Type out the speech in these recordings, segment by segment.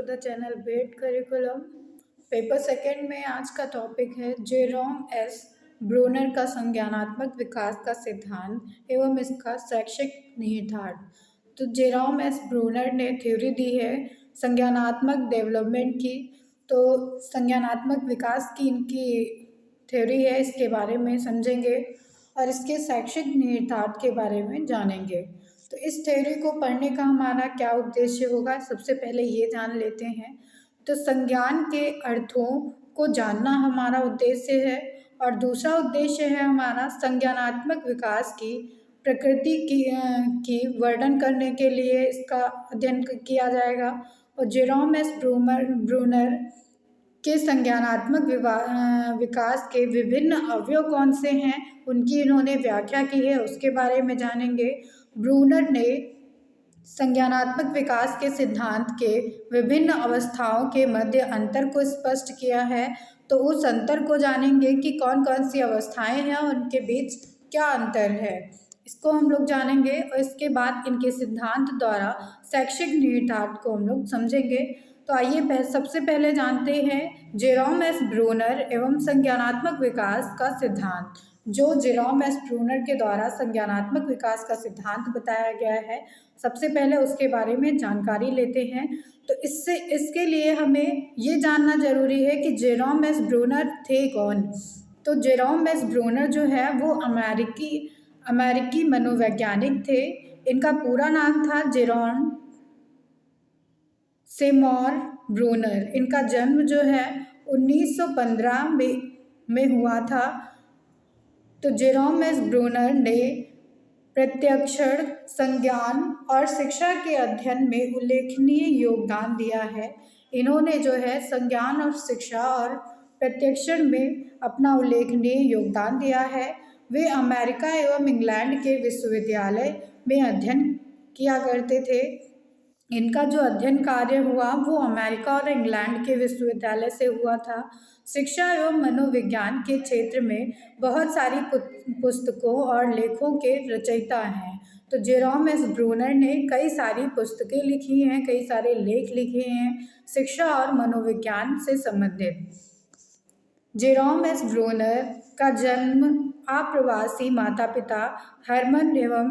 The channel bet curriculum. Paper second में आज का टॉपिक है जेरोम एस ब्रूनर का संज्ञानात्मक विकास का सिद्धांत एवं इसका शैक्षिक निहितार्थ। तो जेरोम एस ब्रूनर ने थ्योरी दी है संज्ञानात्मक डेवलपमेंट की। तो संज्ञानात्मक विकास की इनकी थ्योरी है, इसके बारे में समझेंगे और इसके शैक्षिक निहितार्थ के बारे में जानेंगे। तो इस थ्योरी को पढ़ने का हमारा क्या उद्देश्य होगा, सबसे पहले ये जान लेते हैं। तो संज्ञान के अर्थों को जानना हमारा उद्देश्य है और दूसरा उद्देश्य है हमारा संज्ञानात्मक विकास की प्रकृति की वर्णन करने के लिए इसका अध्ययन किया जाएगा। और जेरोम एस ब्रूनर के संज्ञानात्मक विकास के विभिन्न अवयव कौन से हैं, उनकी इन्होंने व्याख्या की है, उसके बारे में जानेंगे। ब्रूनर ने संज्ञानात्मक विकास के सिद्धांत के विभिन्न अवस्थाओं के मध्य अंतर को स्पष्ट किया है। तो उस अंतर को जानेंगे कि कौन कौन सी अवस्थाएं हैं और उनके बीच क्या अंतर है, इसको हम लोग जानेंगे। और इसके बाद इनके सिद्धांत द्वारा शैक्षिक निहितार्थ को हम लोग समझेंगे। तो आइए सबसे पहले जानते हैं जेरोम एस ब्रूनर एवं संज्ञानात्मक विकास का सिद्धांत। जो जेरोम एस ब्रूनर के द्वारा संज्ञानात्मक विकास का सिद्धांत बताया गया है, सबसे पहले उसके बारे में जानकारी लेते हैं। तो इसके लिए हमें ये जानना जरूरी है कि जेरोम एस ब्रूनर थे कौन। तो जेरोम एस ब्रूनर जो है वो अमेरिकी मनोवैज्ञानिक थे। इनका पूरा नाम था जेरोम सेमोर ब्रूनर। इनका जन्म जो है 1915 में हुआ था। तो जेरोम एस ब्रूनर ने प्रत्यक्षण, संज्ञान और शिक्षा के अध्ययन में उल्लेखनीय योगदान दिया है। इन्होंने जो है संज्ञान और शिक्षा और प्रत्यक्षण में अपना उल्लेखनीय योगदान दिया है। वे अमेरिका एवं इंग्लैंड के विश्वविद्यालय में अध्ययन किया करते थे। इनका जो अध्ययन कार्य हुआ वो अमेरिका और इंग्लैंड के विश्वविद्यालय से हुआ था। शिक्षा एवं मनोविज्ञान के क्षेत्र में बहुत सारी पुस्तकों और लेखों के रचयिता हैं। तो जेरोम एस ब्रूनर ने कई सारी पुस्तकें लिखी हैं, कई सारे लेख लिखे हैं शिक्षा और मनोविज्ञान से संबंधित। जेरोम एस ब्रूनर का जन्म अप्रवासी माता पिता हरमन एवं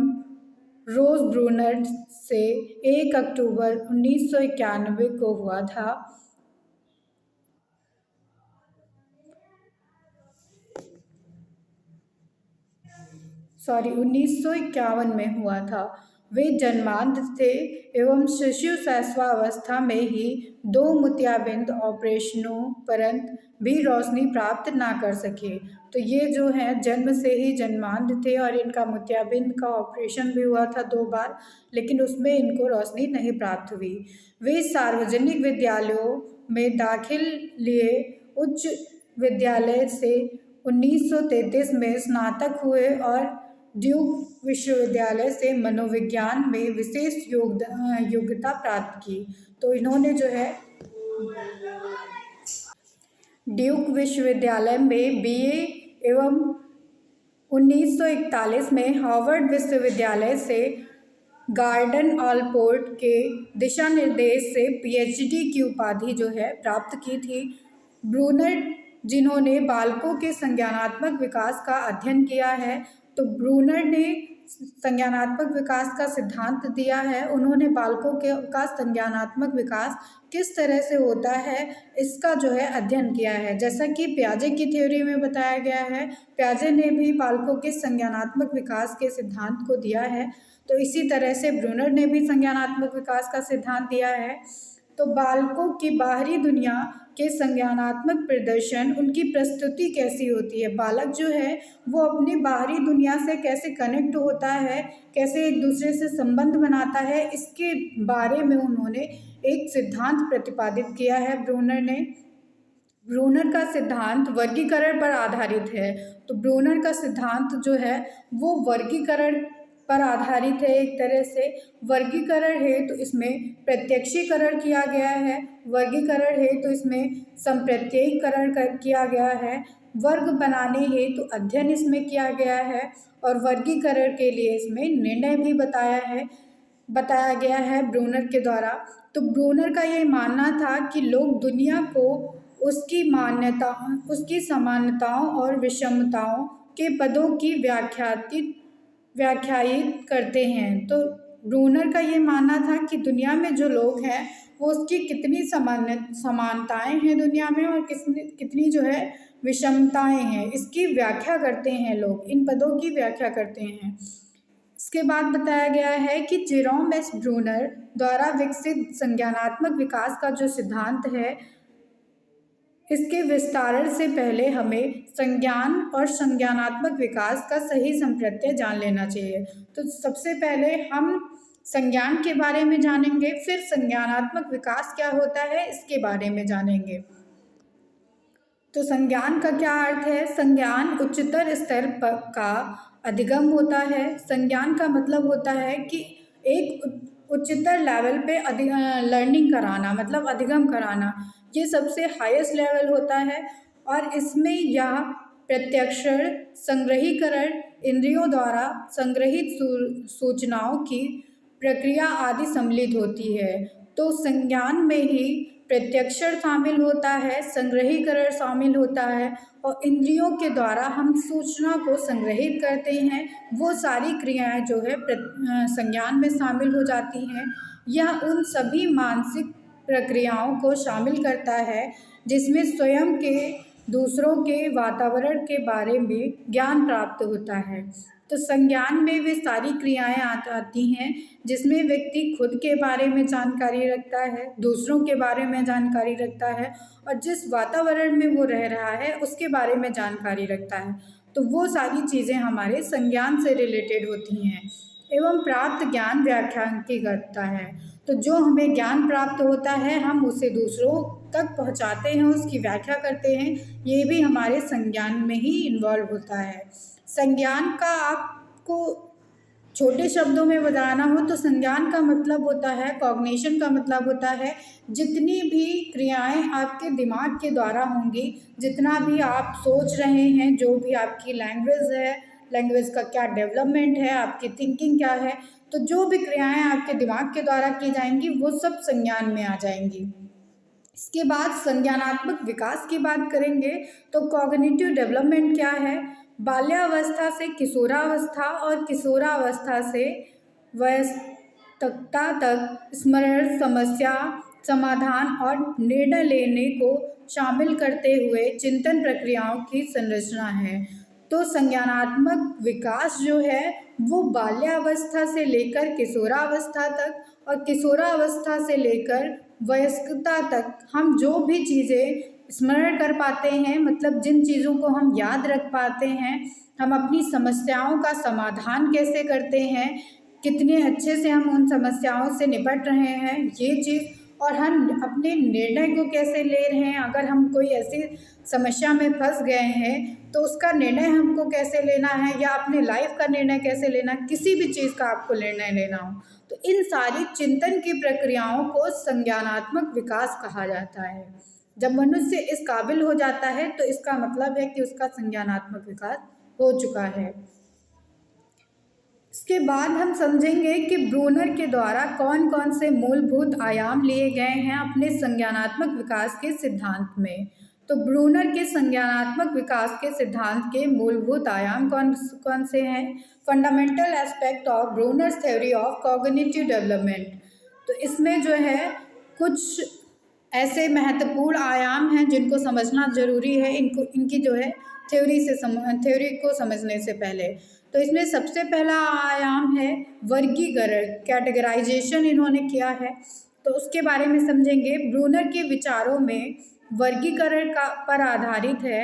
रोज ब्रूनर से 1 अक्टूबर 1991 को हुआ था। 1951 में हुआ था। वे जन्मांध थे एवं शिशु शैशवावस्था में ही 2 मोतियाबिंद ऑपरेशनों परंत भी रोशनी प्राप्त ना कर सके। तो ये जो है जन्म से ही जन्मांध थे और इनका मोतियाबिंद का ऑपरेशन भी हुआ था 2 बार, लेकिन उसमें इनको रोशनी नहीं प्राप्त हुई। वे सार्वजनिक विद्यालयों में दाखिल लिए उच्च विद्यालय से 1933 में स्नातक हुए और ड्यूक विश्वविद्यालय से मनोविज्ञान में विशेष योग्यता प्राप्त की। तो इन्होंने जो है ड्यूक विश्वविद्यालय में बीए एवं 1941 में हार्वर्ड विश्वविद्यालय से गार्डन ऑलपोर्ट के दिशा निर्देश से पीएचडी की उपाधि जो है प्राप्त की थी। ब्रूनर जिन्होंने बालकों के संज्ञानात्मक विकास का अध्ययन किया है, तो ब्रूनर ने संज्ञानात्मक विकास का सिद्धांत दिया है। उन्होंने बालकों का संज्ञानात्मक विकास किस तरह से होता है इसका जो है अध्ययन किया है। जैसा कि पियाजे की थ्योरी में बताया गया है, पियाजे ने भी बालकों के संज्ञानात्मक विकास के सिद्धांत को दिया है, तो इसी तरह से ब्रूनर ने भी संज्ञानात्मक विकास का सिद्धांत दिया है। तो बालकों की बाहरी दुनिया के संज्ञानात्मक प्रदर्शन, उनकी प्रस्तुति कैसी होती है, बालक जो है वो अपनी बाहरी दुनिया से कैसे कनेक्ट होता है, कैसे एक दूसरे से संबंध बनाता है, इसके बारे में उन्होंने एक सिद्धांत प्रतिपादित किया है ब्रूनर ने। ब्रूनर का सिद्धांत वर्गीकरण पर आधारित है। तो ब्रूनर का सिद्धांत जो है वो वर्गीकरण पर आधारित है। एक तरह से वर्गीकरण है तो इसमें प्रत्यक्षीकरण किया गया है, वर्गीकरण है तो इसमें संप्रत्ययीकरण किया गया है, वर्ग बनाने हेतु अध्ययन इसमें किया गया है और वर्गीकरण के लिए इसमें निर्णय भी बताया है। बताया गया है ब्रूनर के द्वारा। तो ब्रूनर का ये मानना था कि लोग दुनिया को उसकी समानताओं और विषमताओं के पदों की व्याख्यायित करते हैं। तो ब्रूनर का ये मानना था कि दुनिया में जो लोग हैं वो उसकी कितनी समानताएं हैं दुनिया में, और कितनी जो है विषमताएं हैं, इसकी व्याख्या करते हैं लोग, इन पदों की व्याख्या करते हैं। इसके बाद बताया गया है कि जेरोम एस ब्रूनर द्वारा विकसित संज्ञानात्मक विकास का जो सिद्धांत है, इसके विस्तारण से पहले हमें संज्ञान और संज्ञानात्मक विकास का सही संप्रत्यय जान लेना चाहिए। तो सबसे पहले हम संज्ञान के बारे में जानेंगे, फिर संज्ञानात्मक विकास क्या होता है इसके बारे में जानेंगे। तो संज्ञान का क्या अर्थ है? संज्ञान उच्चतर स्तर का अधिगम होता है। संज्ञान का मतलब होता है कि एक उच्चतर लेवल पे लर्निंग कराना, मतलब अधिगम कराना, ये सबसे हाईएस्ट लेवल होता है। और इसमें यह प्रत्यक्षण, संग्रहीकरण, इंद्रियों द्वारा संग्रहित सूचनाओं की प्रक्रिया आदि सम्मिलित होती है। तो संज्ञान में ही प्रत्यक्षण शामिल होता है, संग्रहीकरण शामिल होता है, और इंद्रियों के द्वारा हम सूचना को संग्रहित करते हैं। वो सारी क्रियाएं जो है संज्ञान में शामिल हो जाती हैं। यह उन सभी मानसिक प्रक्रियाओं को शामिल करता है जिसमें स्वयं के, दूसरों के, वातावरण के बारे में ज्ञान प्राप्त होता है। तो संज्ञान में वे सारी क्रियाएं आती हैं जिसमें व्यक्ति खुद के बारे में जानकारी रखता है, दूसरों के बारे में जानकारी रखता है, और जिस वातावरण में वो रह रहा है उसके बारे में जानकारी रखता है। तो वो सारी चीज़ें हमारे संज्ञान से रिलेटेड होती हैं। एवं प्राप्त ज्ञान व्याख्यांकी करता है। तो जो हमें ज्ञान प्राप्त होता है हम उसे दूसरों तक पहुंचाते हैं, उसकी व्याख्या करते हैं, ये भी हमारे संज्ञान में ही इन्वॉल्व होता है। संज्ञान का आपको छोटे शब्दों में बताना हो तो संज्ञान का मतलब होता है, कॉग्निशन का मतलब होता है जितनी भी क्रियाएं आपके दिमाग के द्वारा होंगी, जितना भी आप सोच रहे हैं, जो भी आपकी लैंग्वेज है, लैंग्वेज का क्या डेवलपमेंट है, आपकी थिंकिंग क्या है, तो जो भी क्रियाएं आपके दिमाग के द्वारा की जाएंगी वो सब संज्ञान में आ जाएंगी। इसके बाद संज्ञानात्मक विकास की बात करेंगे तो कॉग्निटिव डेवलपमेंट क्या है? बाल्यावस्था से किशोरावस्था और किशोरावस्था से वयस्कता तक स्मरण, समस्या समाधान और निर्णय लेने को शामिल करते हुए चिंतन प्रक्रियाओं की संरचना है। तो संज्ञानात्मक विकास जो है वो बाल्यावस्था से लेकर किशोरावस्था तक और किशोरावस्था से लेकर वयस्कता तक हम जो भी चीज़ें स्मरण कर पाते हैं, मतलब जिन चीज़ों को हम याद रख पाते हैं, हम अपनी समस्याओं का समाधान कैसे करते हैं, कितने अच्छे से हम उन समस्याओं से निपट रहे हैं, ये चीज़, और हम अपने निर्णय को कैसे ले रहे हैं। अगर हम कोई ऐसी समस्या में फंस गए हैं तो उसका निर्णय हमको कैसे लेना है, या अपने लाइफ का निर्णय कैसे लेना, किसी भी चीज़ का आपको निर्णय लेना हो, तो इन सारी चिंतन की प्रक्रियाओं को संज्ञानात्मक विकास कहा जाता है। जब मनुष्य इस काबिल हो जाता है तो इसका मतलब है कि उसका संज्ञानात्मक विकास हो चुका है। इसके बाद हम समझेंगे कि ब्रूनर के द्वारा कौन कौन से मूलभूत आयाम लिए गए हैं अपने संज्ञानात्मक विकास के सिद्धांत में। तो ब्रूनर के संज्ञानात्मक विकास के सिद्धांत के मूलभूत आयाम कौन कौन से हैं? Fundamental aspect of Brunner's theory of cognitive development. तो इसमें जो है कुछ ऐसे महत्वपूर्ण आयाम हैं जिनको समझना जरूरी है, इनकी जो है थ्योरी को समझने से पहले। तो इसमें सबसे पहला आयाम है वर्गीकरण, कैटेगराइजेशन इन्होंने किया है, तो उसके बारे में समझेंगे। ब्रूनर के विचारों में वर्गीकरण पर आधारित है।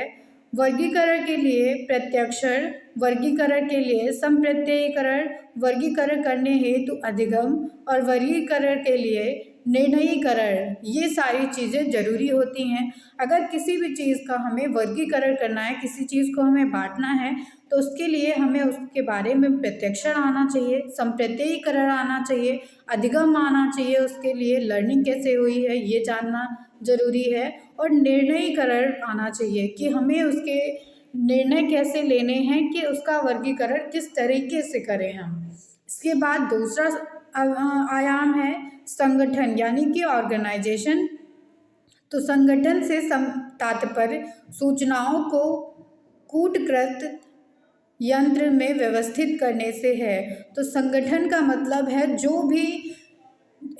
वर्गीकरण के लिए प्रत्यक्षण, वर्गीकरण के लिए संप्रत्ययीकरण, वर्गीकरण करने हेतु अधिगम, और वर्गीकरण के लिए निर्णयीकरण, ये सारी चीज़ें जरूरी होती हैं। अगर किसी भी चीज़ का हमें वर्गीकरण करना है, किसी चीज़ को हमें बांटना है, तो उसके लिए हमें उसके बारे में प्रत्यक्षण आना चाहिए, संप्रत्ययीकरण आना चाहिए, अधिगम आना चाहिए, उसके लिए लर्निंग कैसे हुई है ये जानना जरूरी है, और निर्णयीकरण आना चाहिए कि हमें उसके निर्णय कैसे लेने हैं, कि उसका वर्गीकरण किस तरीके से करें हम। इसके बाद दूसरा आयाम है संगठन यानी कि ऑर्गेनाइजेशन। तो संगठन से तात्पर्य सूचनाओं को कूटकृत यंत्र में व्यवस्थित करने से है। तो संगठन का मतलब है जो भी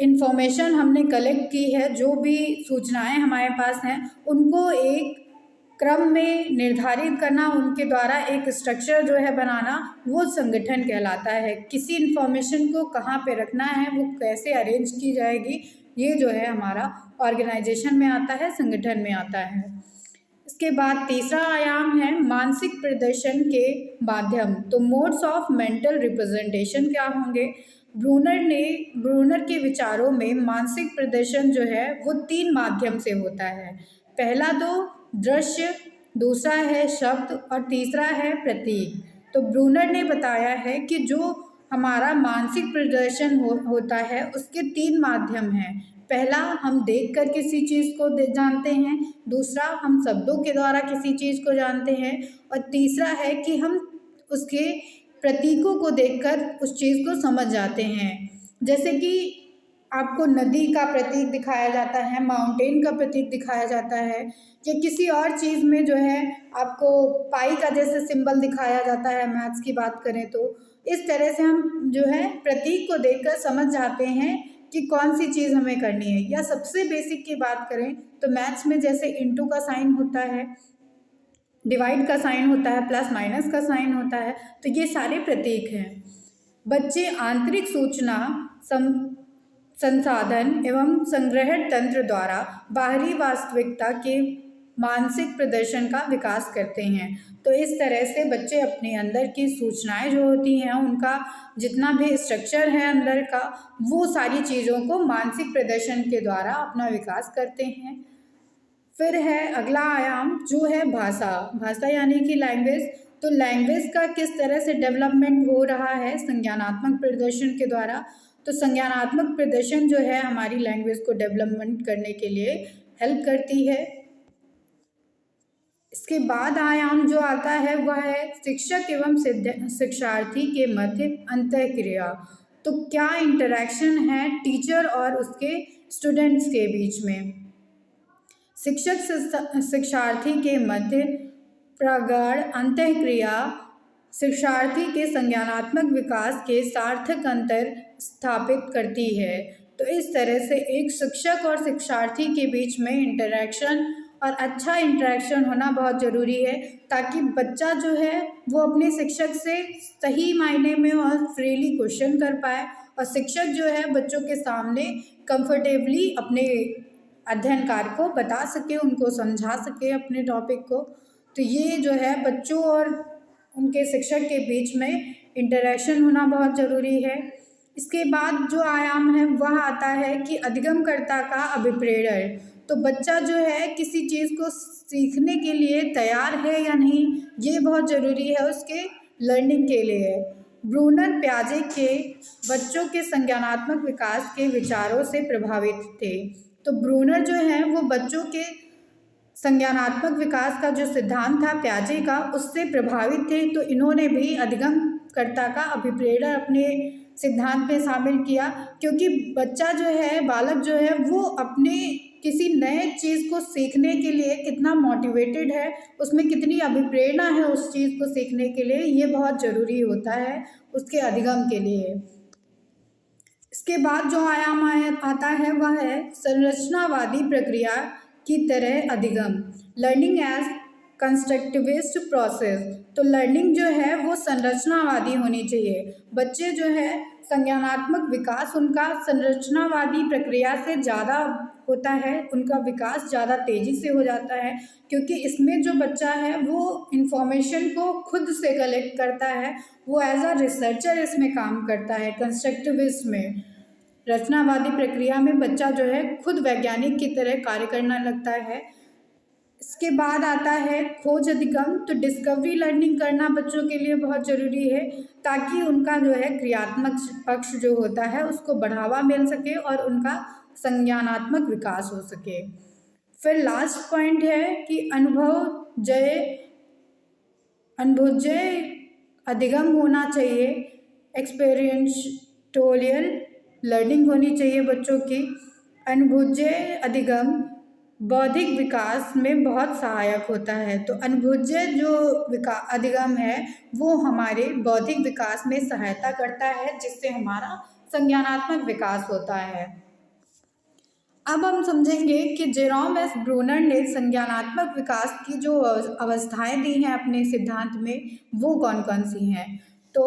इंफॉर्मेशन हमने कलेक्ट की है, जो भी सूचनाएं हमारे पास हैं, उनको एक क्रम में निर्धारित करना, उनके द्वारा एक स्ट्रक्चर जो है बनाना, वो संगठन कहलाता है। किसी इंफॉर्मेशन को कहाँ पे रखना है, वो कैसे अरेंज की जाएगी, ये जो है हमारा ऑर्गेनाइजेशन में आता है, संगठन में आता है। इसके बाद तीसरा आयाम है मानसिक प्रदर्शन के माध्यम। तो मोड्स ऑफ मेंटल रिप्रेजेंटेशन क्या होंगे? ब्रूनर के विचारों में मानसिक प्रदर्शन जो है वो 3 माध्यम से होता है। पहला तो दृश्य, दूसरा है शब्द और तीसरा है प्रतीक। तो ब्रूनर ने बताया है कि जो हमारा मानसिक प्रदर्शन होता है उसके 3 माध्यम हैं। पहला, हम देखकर किसी चीज़ को जानते हैं, दूसरा हम शब्दों के द्वारा किसी चीज़ को जानते हैं, और तीसरा है कि हम उसके प्रतीकों को देखकर उस चीज़ को समझ जाते हैं। जैसे कि आपको नदी का प्रतीक दिखाया जाता है, माउंटेन का प्रतीक दिखाया जाता है, या किसी और चीज़ में जो है आपको पाई का जैसे सिंबल दिखाया जाता है, मैथ्स की बात करें तो इस तरह से हम जो है प्रतीक को देखकर समझ जाते हैं कि कौन सी चीज़ हमें करनी है। या सबसे बेसिक की बात करें तो मैथ्स में जैसे इंटू का साइन होता है, डिवाइड का साइन होता है, प्लस माइनस का साइन होता है, तो ये सारे प्रतीक हैं। बच्चे आंतरिक सूचना संसाधन एवं संग्रहण तंत्र द्वारा बाहरी वास्तविकता के मानसिक प्रदर्शन का विकास करते हैं। तो इस तरह से बच्चे अपने अंदर की सूचनाएं जो होती हैं, उनका जितना भी स्ट्रक्चर है अंदर का, वो सारी चीज़ों को मानसिक प्रदर्शन के द्वारा अपना विकास करते हैं। फिर है अगला आयाम जो है भाषा यानी कि लैंग्वेज। तो लैंग्वेज का किस तरह से डेवलपमेंट हो रहा है संज्ञानात्मक प्रदर्शन के द्वारा। तो संज्ञानात्मक प्रदर्शन जो है हमारी लैंग्वेज को डेवलपमेंट करने के लिए हेल्प करती है। इसके बाद आयाम जो आता है वह है शिक्षक एवं शिक्षार्थी के मध्य अंतःक्रिया। तो क्या इंटरेक्शन है टीचर और उसके स्टूडेंट्स के बीच में। शिक्षक शिक्षार्थी के मध्य प्रगाढ़ अंतःक्रिया शिक्षार्थी के संज्ञानात्मक विकास के सार्थक अंतर स्थापित करती है। तो इस तरह से एक शिक्षक और शिक्षार्थी के बीच में इंटरेक्शन और अच्छा इंटरेक्शन होना बहुत ज़रूरी है, ताकि बच्चा जो है वो अपने शिक्षक से सही मायने में और फ्रीली क्वेश्चन कर पाए, और शिक्षक जो है बच्चों के सामने कंफर्टेबली अपने अध्ययन कार्य को बता सके, उनको समझा सके अपने टॉपिक को। तो ये जो है बच्चों और उनके शिक्षक के बीच में इंटरेक्शन होना बहुत ज़रूरी है। इसके बाद जो आयाम है वह आता है कि अधिगमकर्ता का अभिप्रेरण। तो बच्चा जो है किसी चीज़ को सीखने के लिए तैयार है या नहीं, ये बहुत ज़रूरी है उसके लर्निंग के लिए। ब्रूनर प्याजे के बच्चों के संज्ञानात्मक विकास के विचारों से प्रभावित थे। तो ब्रूनर जो है वो बच्चों के संज्ञानात्मक विकास का जो सिद्धांत था प्याजे का, उससे प्रभावित थे। तो इन्होंने भी अधिगमकर्ता का अभिप्रेरण अपने सिद्धांत में शामिल किया, क्योंकि बच्चा जो है, बालक जो है, वो अपने किसी नए चीज़ को सीखने के लिए कितना मोटिवेटेड है, उसमें कितनी अभिप्रेरणा है उस चीज़ को सीखने के लिए, ये बहुत ज़रूरी होता है उसके अधिगम के लिए। इसके बाद जो आयाम आता है वह है संरचनावादी प्रक्रिया की तरह अधिगम, लर्निंग एज कंस्ट्रक्टिविस्ट प्रोसेस। तो लर्निंग जो है वो संरचनावादी होनी चाहिए। बच्चे जो है संज्ञानात्मक विकास उनका संरचनावादी प्रक्रिया से ज़्यादा होता है, उनका विकास ज़्यादा तेज़ी से हो जाता है, क्योंकि इसमें जो बच्चा है वो इंफॉर्मेशन को खुद से कलेक्ट करता है, वो एज अ रिसर्चर इसमें काम करता है। कंस्ट्रक्टिविस्ट में, रचनावादी प्रक्रिया में बच्चा जो है खुद वैज्ञानिक की तरह कार्य करना लगता है। इसके बाद आता है खोज अधिगम। तो डिस्कवरी लर्निंग करना बच्चों के लिए बहुत ज़रूरी है, ताकि उनका जो है क्रियात्मक पक्ष जो होता है उसको बढ़ावा मिल सके और उनका संज्ञानात्मक विकास हो सके। फिर लास्ट पॉइंट है कि अनुभवजय अधिगम होना चाहिए, एक्सपेरिएंटोरियल लर्निंग होनी चाहिए बच्चों की। अनुभुजय अधिगम बौद्धिक विकास में बहुत सहायक होता है। तो अनुभुजय जो अधिगम है वो हमारे बौद्धिक विकास में सहायता करता है, जिससे हमारा संज्ञानात्मक विकास होता है। अब हम समझेंगे कि जेरोम एस ब्रूनर ने संज्ञानात्मक विकास की जो अवस्थाएं दी हैं अपने सिद्धांत में, वो कौन कौन सी हैं। तो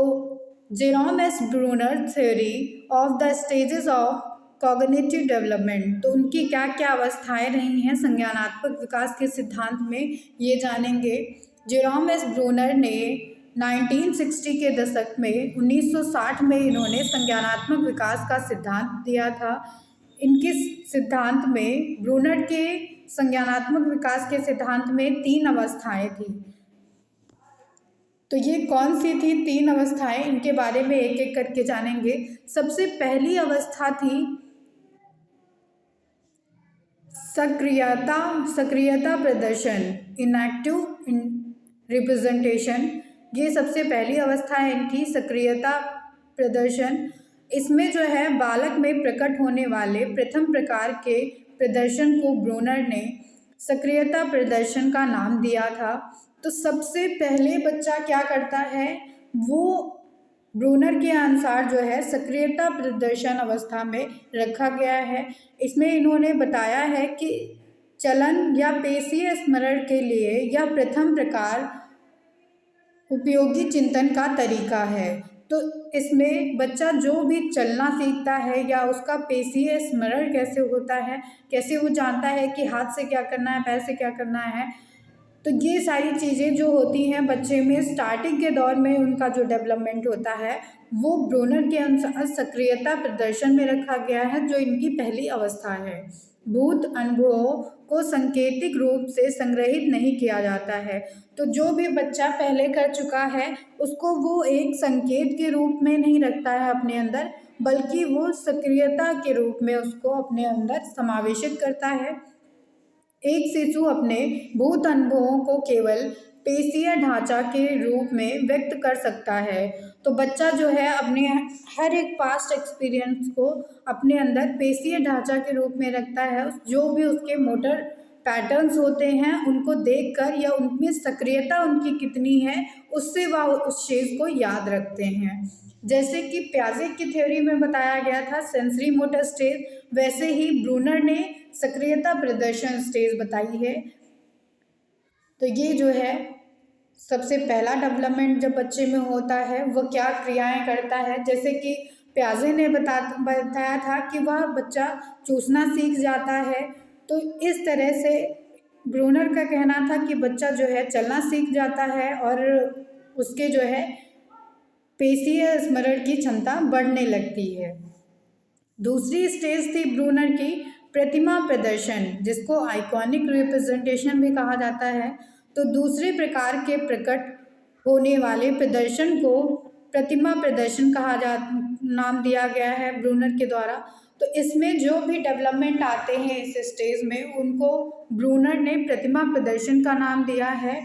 Jerome S Bruner theory of the stages of cognitive development, तो उनकी क्या क्या अवस्थाएं रही हैं संज्ञानात्मक विकास के सिद्धांत में, ये जानेंगे। जेरोम एस ब्रूनर ने 1960 के दशक में 1960 में इन्होंने संज्ञानात्मक विकास का सिद्धांत दिया था। इनके सिद्धांत में, ब्रूनर के संज्ञानात्मक विकास के सिद्धांत में 3 अवस्थाएं थी। तो ये कौन सी थी 3 अवस्थाएं, इनके बारे में एक एक करके जानेंगे। सबसे पहली अवस्था थी सक्रियता प्रदर्शन, इनएक्टिव रिप्रेजेंटेशन। ये सबसे पहली अवस्था है इनकी, सक्रियता प्रदर्शन। इसमें जो है बालक में प्रकट होने वाले प्रथम प्रकार के प्रदर्शन को ब्रूनर ने सक्रियता प्रदर्शन का नाम दिया था। तो सबसे पहले बच्चा क्या करता है, वो ब्रूनर के अनुसार जो है सक्रियता प्रदर्शन अवस्था में रखा गया है। इसमें इन्होंने बताया है कि चलन या पेशीय स्मरण के लिए यह प्रथम प्रकार उपयोगी चिंतन का तरीका है। तो इसमें बच्चा जो भी चलना सीखता है या उसका पेशीय स्मरण कैसे होता है, कैसे वो जानता है कि हाथ से क्या करना है, पैर से क्या करना है, तो ये सारी चीज़ें जो होती हैं बच्चे में स्टार्टिंग के दौर में उनका जो डेवलपमेंट होता है वो ब्रूनर के अनुसार सक्रियता प्रदर्शन में रखा गया है, जो इनकी पहली अवस्था है। भूत अनुभवों को सांकेतिक रूप से संग्रहित नहीं किया जाता है। तो जो भी बच्चा पहले कर चुका है उसको वो एक संकेत के रूप में नहीं रखता है अपने अंदर, बल्कि वो सक्रियता के रूप में उसको अपने अंदर समावेशित करता है। एक शिशु अपने भूत अनुभवों को केवल पेशीय ढांचा के रूप में व्यक्त कर सकता है। तो बच्चा जो है अपने हर एक पास्ट एक्सपीरियंस को अपने अंदर पेशीय ढांचा के रूप में रखता है। जो भी उसके मोटर पैटर्न्स होते हैं उनको देखकर या उनमें सक्रियता उनकी कितनी है उससे वह उस चीज़ को याद रखते हैं। जैसे कि प्याजे की थ्योरी में बताया गया था सेंसरी मोटर स्टेज, वैसे ही ब्रूनर ने सक्रियता प्रदर्शन स्टेज बताई है। तो ये जो है सबसे पहला डेवलपमेंट जब बच्चे में होता है वह क्या क्रियाएं करता है। जैसे कि प्याजे ने बताया था कि वह बच्चा चूसना सीख जाता है। तो इस तरह से ब्रूनर का कहना था कि बच्चा जो है चलना सीख जाता है और उसके जो है पेशीय स्मरण की क्षमता बढ़ने लगती है। दूसरी स्टेज थी ब्रूनर की प्रतिमा प्रदर्शन, जिसको आइकॉनिक रिप्रेजेंटेशन भी कहा जाता है। तो दूसरे प्रकार के प्रकट होने वाले प्रदर्शन को प्रतिमा प्रदर्शन नाम दिया गया है ब्रूनर के द्वारा। तो इसमें जो भी डेवलपमेंट आते हैं इस स्टेज में उनको ब्रूनर ने प्रतिमा प्रदर्शन का नाम दिया है।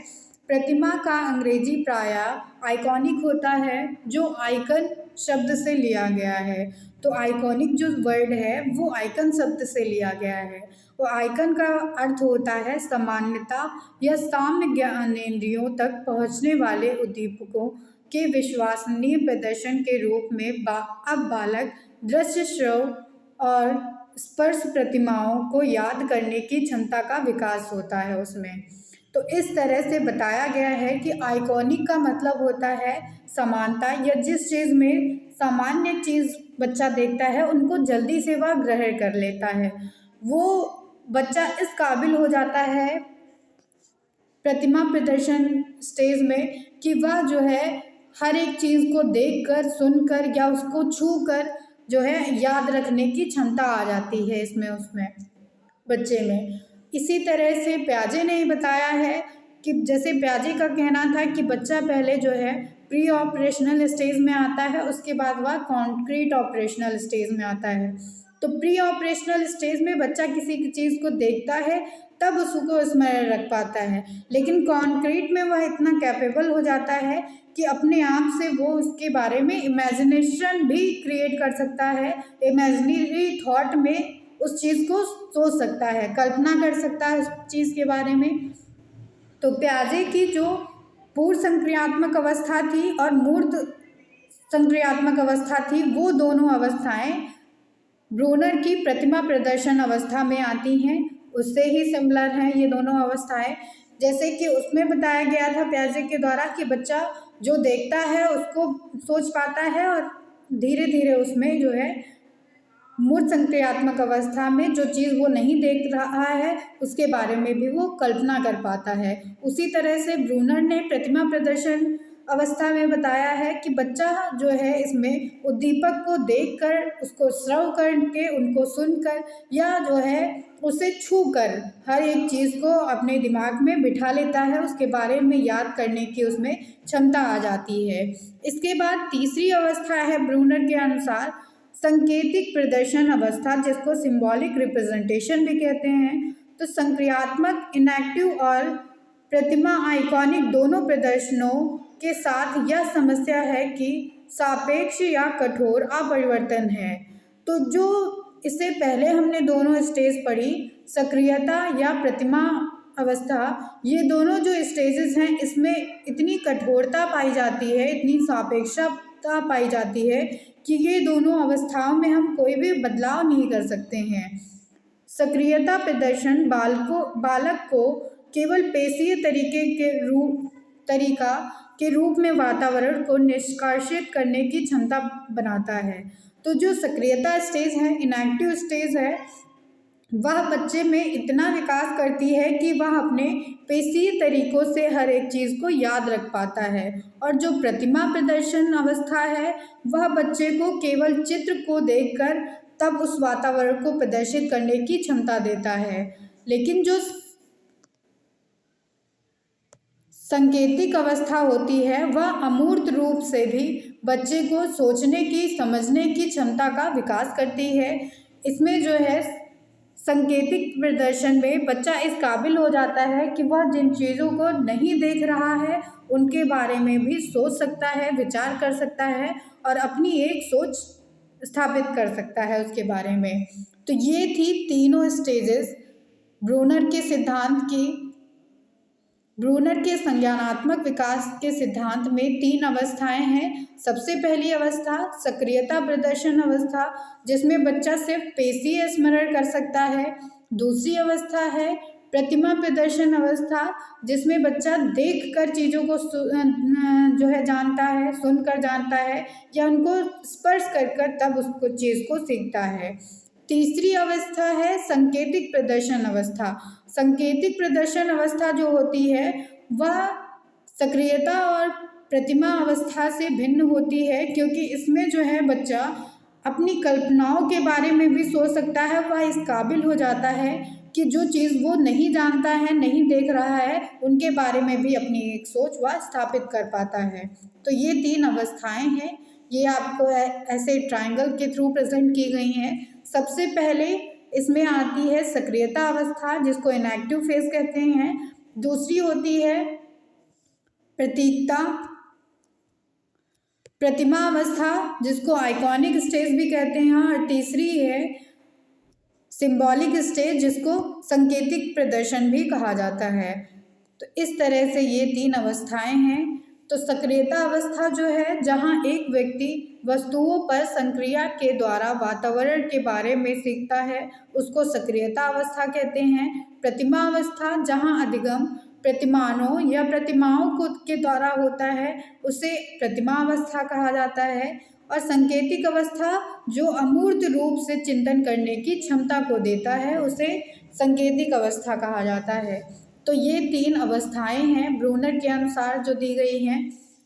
प्रतिमा का अंग्रेजी प्रायः आइकॉनिक होता है, जो आइकन शब्द से लिया गया है। तो आइकॉनिक जो वर्ड है वो आइकन शब्द से लिया गया है। वो आइकन का अर्थ होता है सामान्यता या साम्य ज्ञानेंद्रियों तक पहुंचने वाले उद्दीपकों के विश्वसनीय प्रदर्शन के रूप में अब बालक दृश्य, श्रव और स्पर्श प्रतिमाओं को याद करने की क्षमता का विकास होता है उसमें। तो इस तरह से बताया गया है कि आइकॉनिक का मतलब होता है समानता, या जिस चीज़ में सामान्य चीज़ बच्चा देखता है उनको जल्दी से वह ग्रहण कर लेता है। वो बच्चा इस काबिल हो जाता है प्रतिमा प्रदर्शन स्टेज में कि वह जो है हर एक चीज़ को देखकर, सुनकर या उसको छूकर जो है याद रखने की क्षमता आ जाती है इसमें उसमें बच्चे में। इसी तरह से प्याजे ने बताया है कि जैसे प्याजे का कहना था कि बच्चा पहले जो है प्री ऑपरेशनल स्टेज में आता है, उसके बाद वह कॉन्क्रीट ऑपरेशनल स्टेज में आता है। तो प्री ऑपरेशनल स्टेज में बच्चा किसी की चीज़ को देखता है तब उसको स्मरण रख पाता है, लेकिन कॉन्क्रीट में वह इतना कैपेबल हो जाता है कि अपने आप से वो उसके बारे में इमेजिनेशन भी क्रिएट कर सकता है, इमेजिनरी थॉट में उस चीज़ को सोच सकता है, कल्पना कर सकता है उस चीज़ के बारे में। तो पियाजे की जो पूर्व संक्रियात्मक अवस्था थी और मूर्त संक्रियात्मक अवस्था थी, वो दोनों अवस्थाएं ब्रूनर की प्रतिमा प्रदर्शन अवस्था में आती हैं, उससे ही सिमिलर हैं ये दोनों अवस्थाएं। जैसे कि उसमें बताया गया था पियाजे के द्वारा कि बच्चा जो देखता है उसको सोच पाता है और धीरे धीरे उसमें जो है मूर्त संक्रियात्मक अवस्था में जो चीज़ वो नहीं देख रहा है उसके बारे में भी वो कल्पना कर पाता है। उसी तरह से ब्रूनर ने प्रतिमा प्रदर्शन अवस्था में बताया है कि बच्चा जो है इसमें उद्दीपक को देखकर, उसको श्रव करके, उनको सुनकर या जो है उसे छू कर हर एक चीज़ को अपने दिमाग में बिठा लेता है, उसके बारे में याद करने की उसमें क्षमता आ जाती है। इसके बाद तीसरी अवस्था है ब्रूनर के अनुसार संकेतिक प्रदर्शन अवस्था, जिसको सिंबॉलिक रिप्रेजेंटेशन भी कहते हैं। तो संक्रियात्मक इनएक्टिव और प्रतिमा आइकॉनिक दोनों प्रदर्शनों के साथ यह समस्या है कि सापेक्ष या कठोर अपरिवर्तन है। तो जो इससे पहले हमने दोनों स्टेज पढ़ी, सक्रियता या प्रतिमा अवस्था, ये दोनों जो स्टेजेस हैं इसमें इतनी कठोरता पाई जाती है, इतनी सापेक्षता पाई जाती है कि ये दोनों अवस्थाओं में हम कोई भी बदलाव नहीं कर सकते हैं। सक्रियता प्रदर्शन बालक को केवल पेशीय तरीका के रूप में वातावरण को निष्कासित करने की क्षमता बनाता है। तो जो सक्रियता स्टेज है, इनएक्टिव स्टेज है, वह बच्चे में इतना विकास करती है कि वह अपने पेशीय तरीकों से हर एक चीज़ को याद रख पाता है। और जो प्रतिमा प्रदर्शन अवस्था है, वह बच्चे को केवल चित्र को देखकर तब उस वातावरण को प्रदर्शित करने की क्षमता देता है। लेकिन जो सांकेतिक अवस्था होती है वह अमूर्त रूप से भी बच्चे को सोचने की, समझने की क्षमता का विकास करती है। इसमें जो है सांकेतिक प्रदर्शन में बच्चा इस काबिल हो जाता है कि वह जिन चीज़ों को नहीं देख रहा है उनके बारे में भी सोच सकता है, विचार कर सकता है और अपनी एक सोच स्थापित कर सकता है उसके बारे में। तो ये थी तीनों स्टेजेस ब्रूनर के संज्ञानात्मक विकास के सिद्धांत में। तीन अवस्थाएं हैं। सबसे पहली अवस्था सक्रियता प्रदर्शन अवस्था, जिसमें बच्चा सिर्फ पेशीय स्मरण कर सकता है। दूसरी अवस्था है प्रतिमा प्रदर्शन अवस्था, जिसमें बच्चा देखकर चीज़ों को जो है जानता है, सुनकर जानता है या उनको स्पर्श कर तब उसको चीज़ को सीखता है। तीसरी अवस्था है संकेतिक प्रदर्शन अवस्था। संकेतिक प्रदर्शन अवस्था जो होती है वह सक्रियता और प्रतिमा अवस्था से भिन्न होती है, क्योंकि इसमें जो है बच्चा अपनी कल्पनाओं के बारे में भी सोच सकता है। वह इस काबिल हो जाता है कि जो चीज़ वो नहीं जानता है, नहीं देख रहा है, उनके बारे में भी अपनी एक सोच वह स्थापित कर पाता है। तो ये तीन अवस्थाएं हैं, ये आपको ऐसे ट्रायंगल के थ्रू प्रेजेंट की गई हैं। सबसे पहले इसमें आती है सक्रियता अवस्था, जिसको इनएक्टिव फेज कहते हैं। दूसरी होती है प्रतिमा अवस्था, जिसको आइकॉनिक स्टेज भी कहते हैं। और तीसरी है सिंबॉलिक स्टेज, जिसको संकेतिक प्रदर्शन भी कहा जाता है। तो इस तरह से ये तीन अवस्थाएं हैं। तो सक्रियता अवस्था जो है, जहाँ एक व्यक्ति वस्तुओं पर संक्रिया के द्वारा वातावरण के बारे में सीखता है, उसको सक्रियता अवस्था कहते हैं। प्रतिमा अवस्था, जहाँ अधिगम प्रतिमानों या प्रतिमाओं को के द्वारा होता है, उसे प्रतिमा अवस्था कहा जाता है। और संकेतिक अवस्था, जो अमूर्त रूप से चिंतन करने की क्षमता को देता है, उसे संकेतिक अवस्था कहा जाता है। तो ये तीन अवस्थाएं हैं ब्रूनर के अनुसार जो दी गई हैं।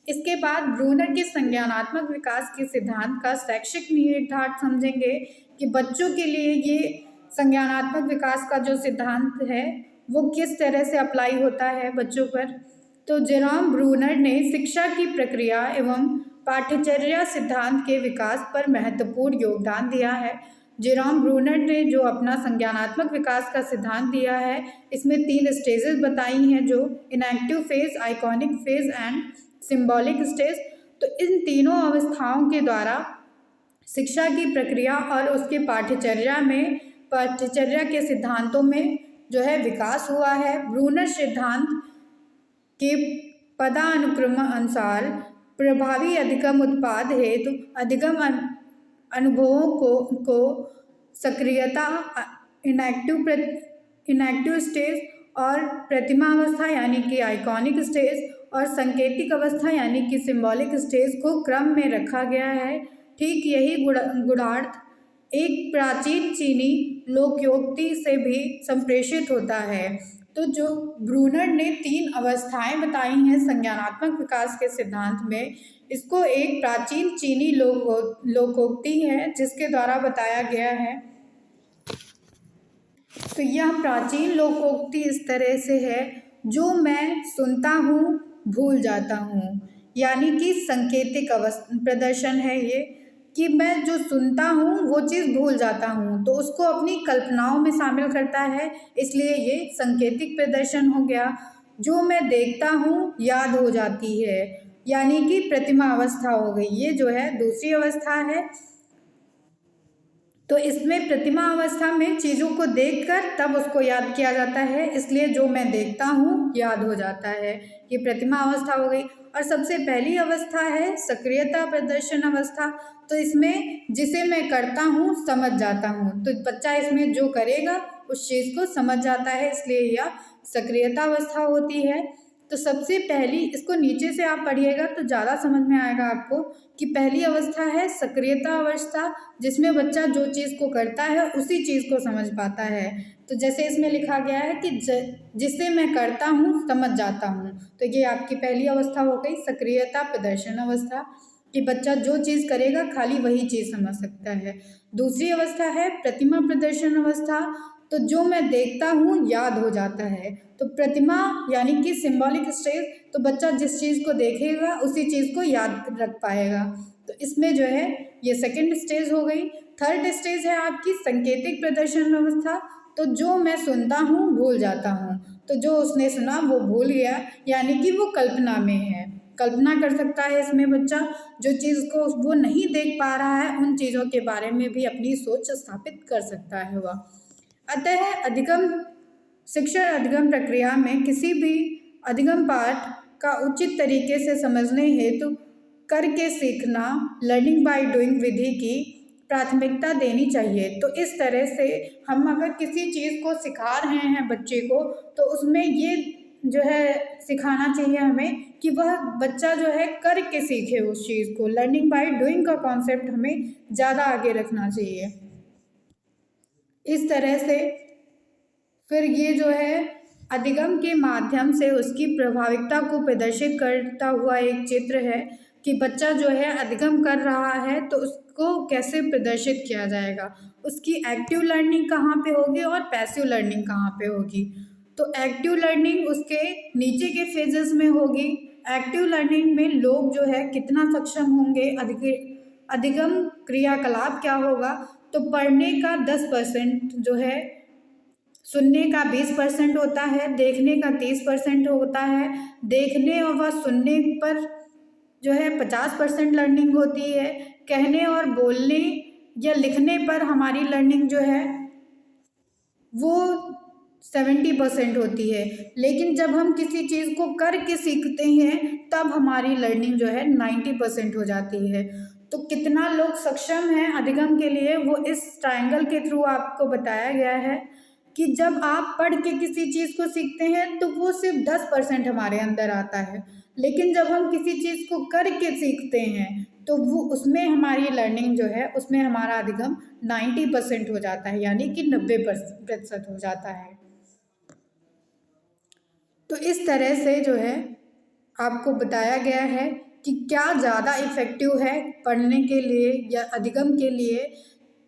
इसके बाद ब्रूनर के संज्ञानात्मक विकास के सिद्धांत का शैक्षिक निहितार्थ समझेंगे कि बच्चों के लिए ये संज्ञानात्मक विकास का जो सिद्धांत है वो किस तरह से अप्लाई होता है बच्चों पर। तो जेरोम ब्रूनर ने शिक्षा की प्रक्रिया एवं पाठ्यचर्या सिद्धांत के विकास पर महत्वपूर्ण योगदान दिया है। जेरोम ब्रूनर ने जो अपना संज्ञानात्मक विकास का सिद्धांत दिया है, इसमें तीन स्टेजेस बताई हैं, जो inactive phase, iconic phase and symbolic stage. तो इन तीनों अवस्थाओं के द्वारा शिक्षा की प्रक्रिया और उसके पाठ्यचर्या के सिद्धांतों में जो है विकास हुआ है। ब्रूनर सिद्धांत के पदानुक्रम अनुसार प्रभावी अधिगम उत्पाद हेतु अधिगम अनुभवों को सक्रियता, इनएक्टिव स्टेज और प्रतिमा अवस्था यानी कि आइकॉनिक स्टेज और सांकेतिक अवस्था यानी कि सिंबॉलिक स्टेज को क्रम में रखा गया है। ठीक यही गुणार्थ एक प्राचीन चीनी लोकोक्ति से भी संप्रेषित होता है। तो जो ब्रूनर ने 3 अवस्थाएं बताई हैं संज्ञानात्मक विकास के सिद्धांत में, इसको एक प्राचीन चीनी लोकोक्ति है जिसके द्वारा बताया गया है। तो यह प्राचीन लोकोक्ति इस तरह से है, जो मैं सुनता हूँ भूल जाता हूँ, यानी कि सांकेतिक प्रदर्शन है ये, कि मैं जो सुनता हूँ वो चीज़ भूल जाता हूँ, तो उसको अपनी कल्पनाओं में शामिल करता है, इसलिए ये सांकेतिक प्रदर्शन हो गया। जो मैं देखता हूँ याद हो जाती है, यानी कि प्रतिमा अवस्था हो गई। ये जो है दूसरी अवस्था है। तो इसमें प्रतिमा अवस्था में चीज़ों को देखकर तब उसको याद किया जाता है, इसलिए जो मैं देखता हूँ याद हो जाता है। ये प्रतिमा अवस्था हो गई। और सबसे पहली अवस्था है सक्रियता प्रदर्शन अवस्था। तो इसमें जिसे मैं करता हूँ समझ जाता हूँ, तो बच्चा इसमें जो करेगा उस चीज़ को समझ जाता है, इसलिए यह सक्रियता अवस्था होती है। तो सबसे पहली, इसको नीचे से आप पढ़िएगा तो ज़्यादा समझ में आएगा आपको, कि पहली अवस्था है सक्रियता अवस्था, जिसमें बच्चा जो चीज़ को करता है उसी चीज़ को समझ पाता है। तो जैसे इसमें लिखा गया है कि जिसे मैं करता हूँ समझ जाता हूँ, तो ये आपकी पहली अवस्था हो गई सक्रियता प्रदर्शन अवस्था, कि बच्चा जो चीज़ करेगा खाली वही चीज़ समझ सकता है। दूसरी अवस्था है प्रतिमा प्रदर्शन अवस्था। तो जो मैं देखता हूँ याद हो जाता है। तो प्रतिमा यानी कि सिंबॉलिक स्टेज, तो बच्चा जिस चीज़ को देखेगा उसी चीज़ को याद रख पाएगा। तो इसमें जो है ये सेकंड स्टेज हो गई। थर्ड स्टेज है आपकी सांकेतिक प्रदर्शन अवस्था। तो जो मैं सुनता हूँ भूल जाता हूँ, तो जो उसने सुना वो भूल गया, यानी कि वो कल्पना में है, कल्पना कर सकता है इसमें बच्चा, जो चीज़ को वो नहीं देख पा रहा है उन चीज़ों के बारे में भी अपनी सोच स्थापित कर सकता है वह। अतः शिक्षण अधिगम प्रक्रिया में किसी भी अधिगम पाठ का उचित तरीके से समझने हेतु करके सीखना, लर्निंग बाय डूइंग विधि की प्राथमिकता देनी चाहिए। तो इस तरह से हम अगर किसी चीज़ को सिखा रहे हैं बच्चे को, तो उसमें ये जो है सिखाना चाहिए हमें कि वह बच्चा जो है करके सीखे उस चीज़ को। लर्निंग बाय डूइंग का कॉन्सेप्ट हमें ज़्यादा आगे रखना चाहिए। इस तरह से फिर ये जो है अधिगम के माध्यम से उसकी प्रभाविकता को प्रदर्शित करता हुआ एक चित्र है, कि बच्चा जो है अधिगम कर रहा है तो उसको कैसे प्रदर्शित किया जाएगा, उसकी एक्टिव लर्निंग कहाँ पे होगी और पैसिव लर्निंग कहाँ पे होगी। तो एक्टिव लर्निंग उसके नीचे के फेजेस में होगी। एक्टिव लर्निंग में लोग जो है कितना सक्षम होंगे, अधिगम क्रियाकलाप क्या होगा, तो पढ़ने का 10% जो है, सुनने का 20% होता है, देखने का 30% होता है, देखने और व सुनने पर जो है 50% लर्निंग होती है, कहने और बोलने या लिखने पर हमारी लर्निंग जो है वो 70% होती है। लेकिन जब हम किसी चीज़ को करके सीखते हैं तब हमारी लर्निंग जो है 90% हो जाती है। तो कितना लोग सक्षम हैं अधिगम के लिए, वो इस ट्रायंगल के थ्रू आपको बताया गया है, कि जब आप पढ़ के किसी चीज़ को सीखते हैं तो वो सिर्फ 10% हमारे अंदर आता है, लेकिन जब हम किसी चीज़ को करके सीखते हैं तो वो उसमें हमारी लर्निंग जो है, उसमें हमारा अधिगम 90% हो जाता है, यानी कि 90% हो जाता है। तो इस तरह से जो है आपको बताया गया है कि क्या ज़्यादा इफ़ेक्टिव है पढ़ने के लिए या अधिगम के लिए,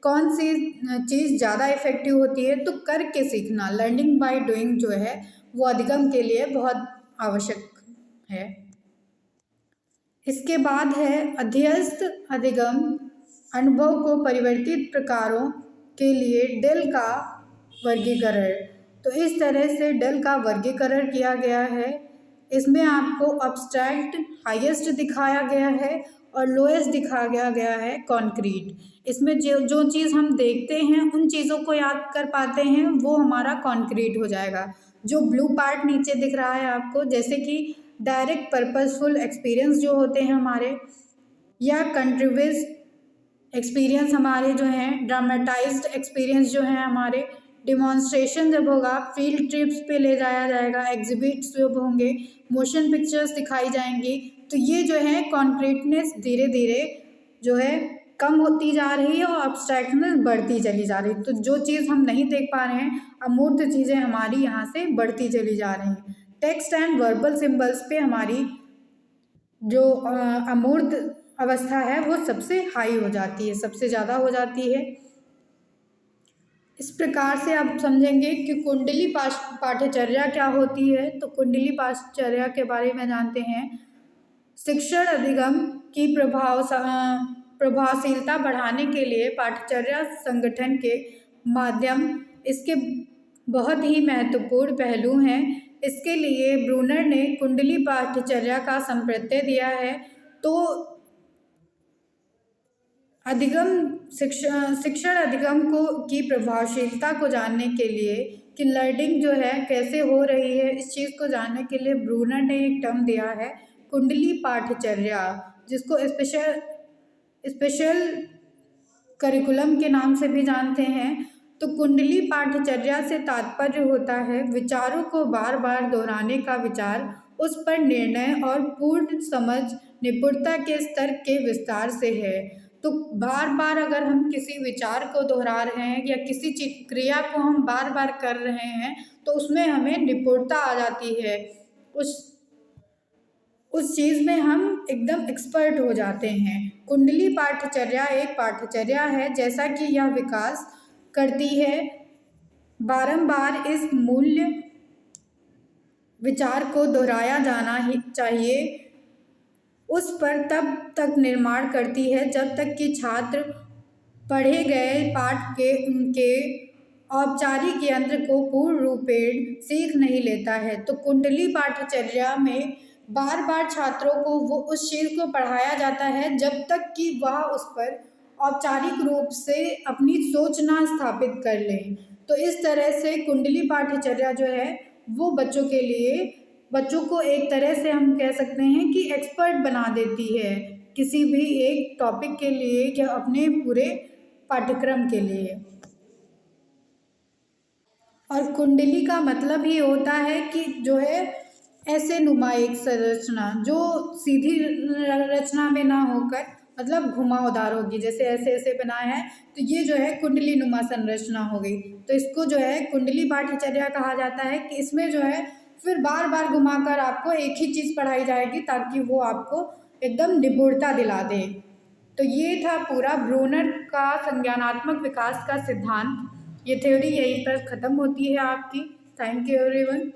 कौन सी चीज़ ज़्यादा इफ़ेक्टिव होती है। तो करके सीखना, लर्निंग बाय डूइंग जो है वो अधिगम के लिए बहुत आवश्यक है। इसके बाद है अध्यस्त अधिगम, अनुभव को परिवर्तित प्रकारों के लिए डेल का वर्गीकरण। तो इस तरह से डेल का वर्गीकरण किया गया है। इसमें आपको अब्स्ट्रैक्ट हाईएस्ट दिखाया गया है और लोएस्ट दिखाया गया है कॉन्क्रीट। इसमें जो जो चीज़ हम देखते हैं उन चीज़ों को याद कर पाते हैं वो हमारा कॉन्क्रीट हो जाएगा। जो ब्लू पार्ट नीचे दिख रहा है आपको, जैसे कि डायरेक्ट पर्पसफुल एक्सपीरियंस जो होते हैं हमारे, या कंट्रीब्यूस एक्सपीरियंस हमारे जो हैं, ड्रामेटाइज्ड एक्सपीरियंस जो हैं हमारे, डिमॉन्स्ट्रेशन जब होगा, फील्ड ट्रिप्स पे ले जाया जाएगा, एग्जिबिट्स जब होंगे, मोशन पिक्चर्स दिखाई जाएंगी, तो ये जो है कॉन्क्रीटनेस धीरे धीरे जो है कम होती जा रही है और अब्स्ट्रैक्टनेस बढ़ती चली जा रही है। तो जो चीज़ हम नहीं देख पा रहे हैं, अमूर्त चीज़ें हमारी यहाँ से बढ़ती चली जा रही हैं। टेक्स्ट एंड वर्बल सिंबल्स पे हमारी जो अमूर्त अवस्था है वो सबसे हाई हो जाती है, सबसे ज़्यादा हो जाती है। इस प्रकार से आप समझेंगे कि कुंडली पाठ्यचर्या क्या होती है। तो कुंडली पाठ्यचर्या के बारे में जानते हैं। शिक्षण अधिगम की प्रभावशीलता बढ़ाने के लिए पाठ्यचर्या संगठन के माध्यम इसके बहुत ही महत्वपूर्ण पहलू हैं। इसके लिए ब्रूनर ने कुंडली पाठ्यचर्या का संप्रत्यय दिया है। तो अधिगम शिक्षण अधिगम को की प्रभावशीलता को जानने के लिए कि लर्निंग जो है कैसे हो रही है, इस चीज़ को जानने के लिए ब्रूनर ने एक टर्म दिया है कुंडली पाठ्यचर्या, जिसको स्पेशल करिकुलम के नाम से भी जानते हैं। तो कुंडली पाठ्यचर्या से तात्पर्य होता है विचारों को बार बार दोहराने का विचार, उस पर निर्णय और पूर्ण समझ निपुणता के स्तर के विस्तार से है। तो बार बार अगर हम किसी विचार को दोहरा रहे हैं या किसी चीज क्रिया को हम बार बार कर रहे हैं तो उसमें हमें निपुणता आ जाती है, उस चीज़ में हम एकदम एक्सपर्ट हो जाते हैं। कुंडली पाठ्यचर्या एक पाठ्यचर्या है जैसा कि यह विकास करती है, बारंबार इस मूल्य विचार को दोहराया जाना ही चाहिए, उस पर तब तक निर्माण करती है जब तक कि छात्र पढ़े गए पाठ के उनके औपचारिक यंत्र को पूर्ण रूपेण सीख नहीं लेता है। तो कुंडली पाठ्यचर्या में बार बार छात्रों को वो उस चीज़ को पढ़ाया जाता है जब तक कि वह उस पर औपचारिक रूप से अपनी सोच ना स्थापित कर लें। तो इस तरह से कुंडली पाठ्यचर्या जो है वो बच्चों को एक तरह से हम कह सकते हैं कि एक्सपर्ट बना देती है किसी भी एक टॉपिक के लिए या अपने पूरे पाठ्यक्रम के लिए। और कुंडली का मतलब ही होता है कि जो है ऐसे नुमा एक संरचना जो सीधी रचना में ना होकर मतलब घुमावदार होगी, जैसे ऐसे ऐसे बना है तो ये जो है कुंडली नुमा संरचना हो गई। तो इसको जो है कुंडली पाठ्यचर्या कहा जाता है कि इसमें जो है फिर बार बार घुमाकर आपको एक ही चीज़ पढ़ाई जाएगी ताकि वो आपको एकदम निपुणता दिला दे। तो ये था पूरा ब्रूनर का संज्ञानात्मक विकास का सिद्धांत। ये थ्योरी यहीं पर ख़त्म होती है आपकी। Thank you everyone.